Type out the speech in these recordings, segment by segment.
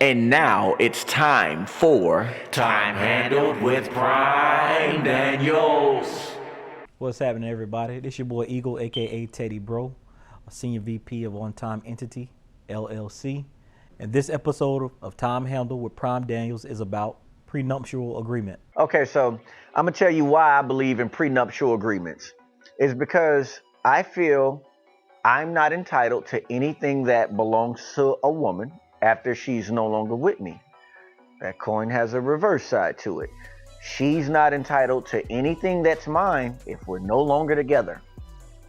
And now it's time for Time Handled with Prime Daniels. What's happening, everybody? This your boy Eagle, aka Teddy Bro, a senior VP of On Time Entity, LLC. And this episode of Time Handled with Prime Daniels is about prenuptial agreement. Okay, so I'm gonna tell you why I believe in prenuptial agreements. It's because I feel I'm not entitled to anything that belongs to a woman after she's no longer with me. That coin has a reverse side to it. She's not entitled to anything that's mine if we're no longer together.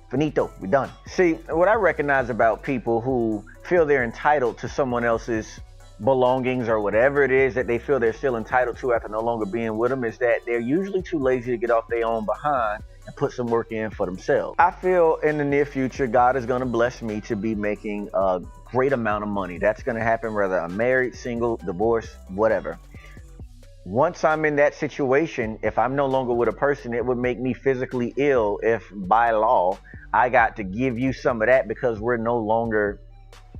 Finito, we're done. See, what I recognize about people who feel they're entitled to someone else's belongings or whatever it is that they feel they're still entitled to after no longer being with them is that they're usually too lazy to get off their own behind and put some work in for themselves. I feel in the near future, God is going to bless me to be making a great amount of money. That's going to happen whether I'm married, single, divorced, whatever. Once I'm in that situation, if I'm no longer with a person, it would make me physically ill if by law I got to give you some of that because we're no longer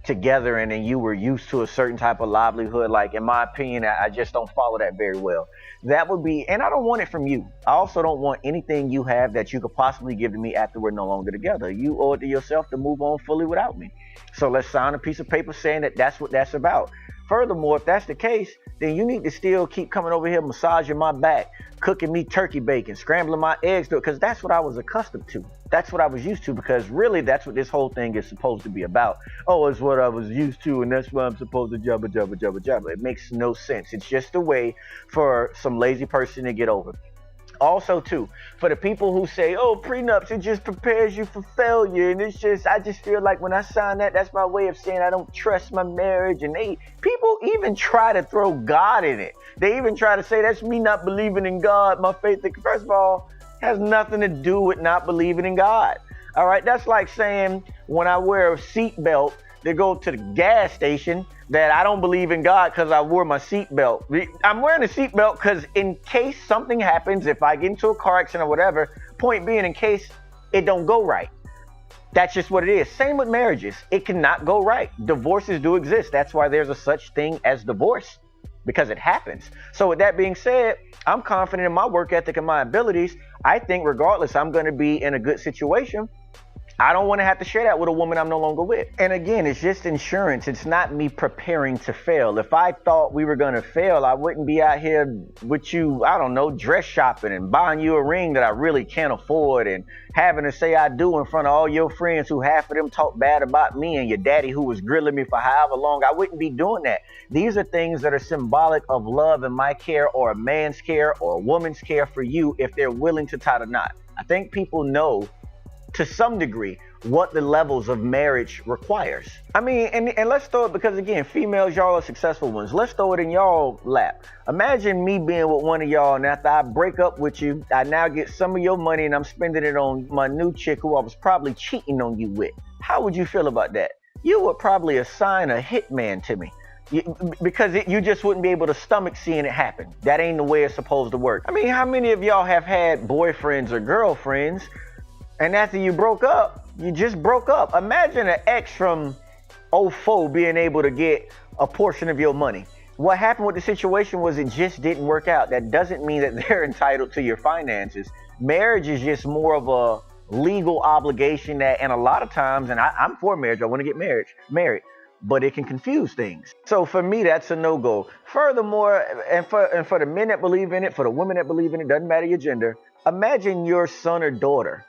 together and then you were used to a certain type of livelihood. Like, in my opinion, I just don't follow that very well. That would be, and I don't want it from you. I also don't want anything you have that you could possibly give to me after we're no longer together. You owe it to yourself to move on fully without me. So let's sign a piece of paper saying that that's what that's about. Furthermore, if that's the case, then you need to still keep coming over here, massaging my back, cooking me turkey bacon, scrambling my eggs, because that's what I was accustomed to. That's what I was used to, because really that's what this whole thing is supposed to be about. Oh, it's what I was used to, and that's why I'm supposed to jabba. It makes no sense. It's just a way for some lazy person to get over. Also, too, for the people who say, oh, prenups, it just prepares you for failure. And it's just, I just feel like when I sign that, that's my way of saying I don't trust my marriage. And people even try to throw God in it. They even try to say that's me not believing in God. My faith, first of all, has nothing to do with not believing in God. All right. That's like saying when I wear a seatbelt to go to the gas station that I don't believe in God because I wore my seatbelt. I'm wearing a seatbelt because in case something happens, if I get into a car accident or whatever, point being, in case it don't go right. That's just what it is. Same with marriages. It cannot go right. Divorces do exist. That's why there's a such thing as divorce, because it happens. So with that being said, I'm confident in my work ethic and my abilities. I think regardless, I'm going to be in a good situation. I don't want to have to share that with a woman I'm no longer with. And again, it's just insurance. It's not me preparing to fail. If I thought we were going to fail, I wouldn't be out here with you, I don't know, dress shopping and buying you a ring that I really can't afford and having to say I do in front of all your friends who half of them talk bad about me and your daddy who was grilling me for however long. I wouldn't be doing that. These are things that are symbolic of love and my care, or a man's care or a woman's care for you if they're willing to tie the knot. I think people know to some degree what the levels of marriage requires. I mean, and let's throw it, because again, females, y'all are successful ones. Let's throw it in y'all lap. Imagine me being with one of y'all, and after I break up with you, I now get some of your money and I'm spending it on my new chick who I was probably cheating on you with. How would you feel about that? You would probably assign a hitman to me. Because you just wouldn't be able to stomach seeing it happen. That ain't the way it's supposed to work. I mean, how many of y'all have had boyfriends or girlfriends, and after you broke up, you just broke up? Imagine an ex from 04 being able to get a portion of your money. What happened with the situation was it just didn't work out. That doesn't mean that they're entitled to your finances. Marriage is just more of a legal obligation that, and a lot of times, and I'm for marriage, I want to get married, but it can confuse things. So for me, that's a no-go. Furthermore, and for the men that believe in it, for the women that believe in it, doesn't matter your gender, imagine your son or daughter.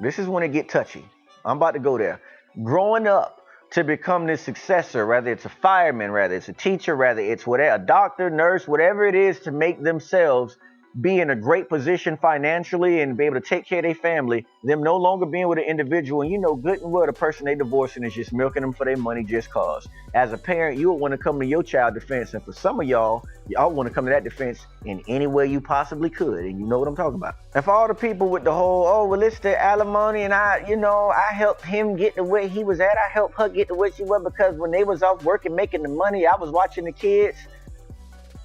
This is when it get touchy. I'm about to go there. Growing up to become this successor, whether it's a fireman, whether it's a teacher, whether it's whatever, a doctor, nurse, whatever it is, to make themselves be in a great position financially and be able to take care of their family, them no longer being with an individual, and you know good and well the person they divorcing is just milking them for their money just cause. As a parent, you would want to come to your child defense, and for some of y'all want to come to that defense in any way you possibly could, and you know what I'm talking about. And for all the people with the whole, oh, well, it's the alimony, and I helped him get to where he was at, I helped her get to where she was, because when they was off working, making the money, I was watching the kids.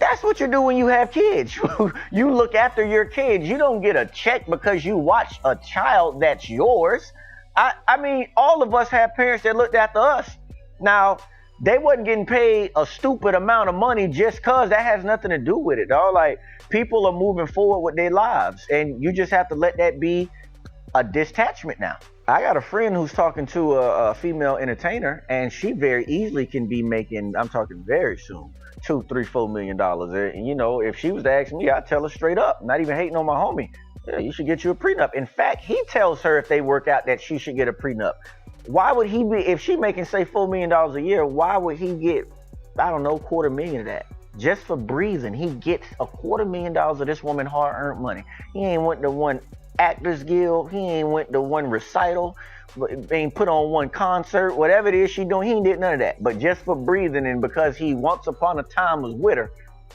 That's what you do when you have kids. You look after your kids. You don't get a check because you watch a child that's yours. I mean, all of us have parents that looked after us. Now, They wasn't getting paid a stupid amount of money just cause. That has nothing to do with it, dog. Like, people are moving forward with their lives, and you just have to let that be a detachment now. I got a friend who's talking to a female entertainer, and she very easily can be making, I'm talking very soon, $2, $3, $4 million. And you know, if she was to ask me, I'd tell her straight up, not even hating on my homie. Yeah, you should get you a prenup. In fact, he tells her if they work out that she should get a prenup. Why would he be, if she making say $4 million a year, why would he get, I don't know, $250,000 of that? Just for breathing, he gets $250,000 of this woman hard-earned money. He ain't went to one Actors Guild, he ain't went to one recital, ain't put on one concert, whatever it is she doing, he ain't did none of that. But just for breathing, and because he once upon a time was with her,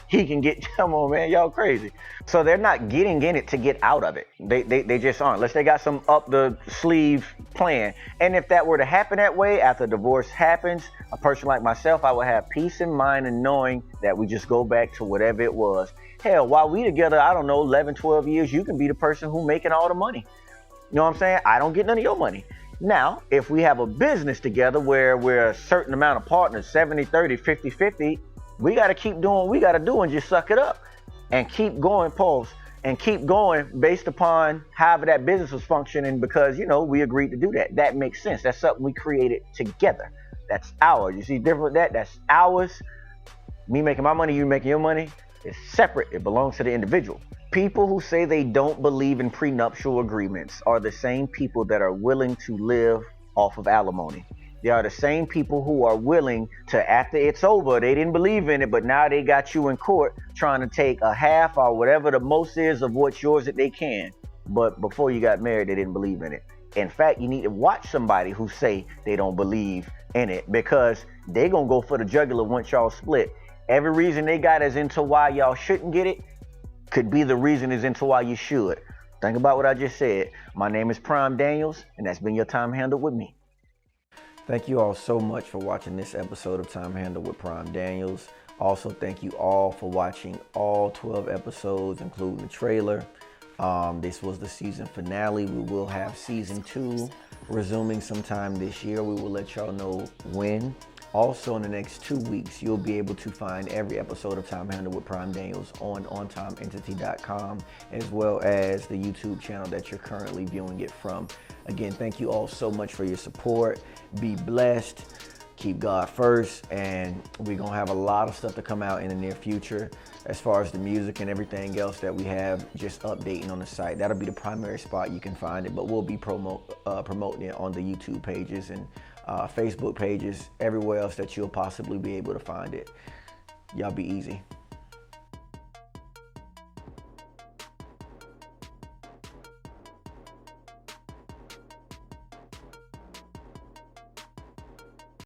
he can get, come on, man, y'all crazy. So they're not getting in it to get out of it. They just aren't, unless they got some up the sleeve plan. And if that were to happen that way, after divorce happens, a person like myself, I would have peace in mind and knowing that we just go back to whatever it was. Hell, while we together, I don't know, 11, 12 years, you can be the person who making all the money. You know what I'm saying? I don't get none of your money. Now, if we have a business together where we're a certain amount of partners, 70, 30, 50, 50, we got to keep doing what we got to do and just suck it up and keep going, pause, and keep going based upon however that business was functioning, because, you know, we agreed to do that. That makes sense. That's something we created together. That's ours. You see different with that? That's ours. Me making my money, you making your money. It's separate. It belongs to the individual. People who say they don't believe in prenuptial agreements are the same people that are willing to live off of alimony. They are the same people who are willing to, after it's over, they didn't believe in it, but now they got you in court trying to take a half or whatever the most is of what's yours that they can. But before you got married, they didn't believe in it. In fact, you need to watch somebody who say they don't believe in it, because they gonna go for the jugular once y'all split. Every reason they got is into why y'all shouldn't get it could be the reason is into why you should. Think about what I just said. My name is Prime Daniels, and that's been your Time Handled with me. Thank you all so much for watching this episode of Time Handled with Prime Daniels. Also, thank you all for watching all 12 episodes, including the trailer. This was the season finale. We will have season 2 resuming sometime this year. We will let y'all know when. Also, in the next 2 weeks, you'll be able to find every episode of Time Handled with Prime Daniels on ontimeentity.com, as well as the YouTube channel that you're currently viewing it from. Again, thank you all so much for your support. Be blessed. Keep God first. And we're going to have a lot of stuff to come out in the near future as far as the music and everything else that we have just updating on the site. That'll be the primary spot you can find it, but we'll be promoting it on the YouTube pages and Facebook pages, everywhere else that you'll possibly be able to find it. Y'all be easy.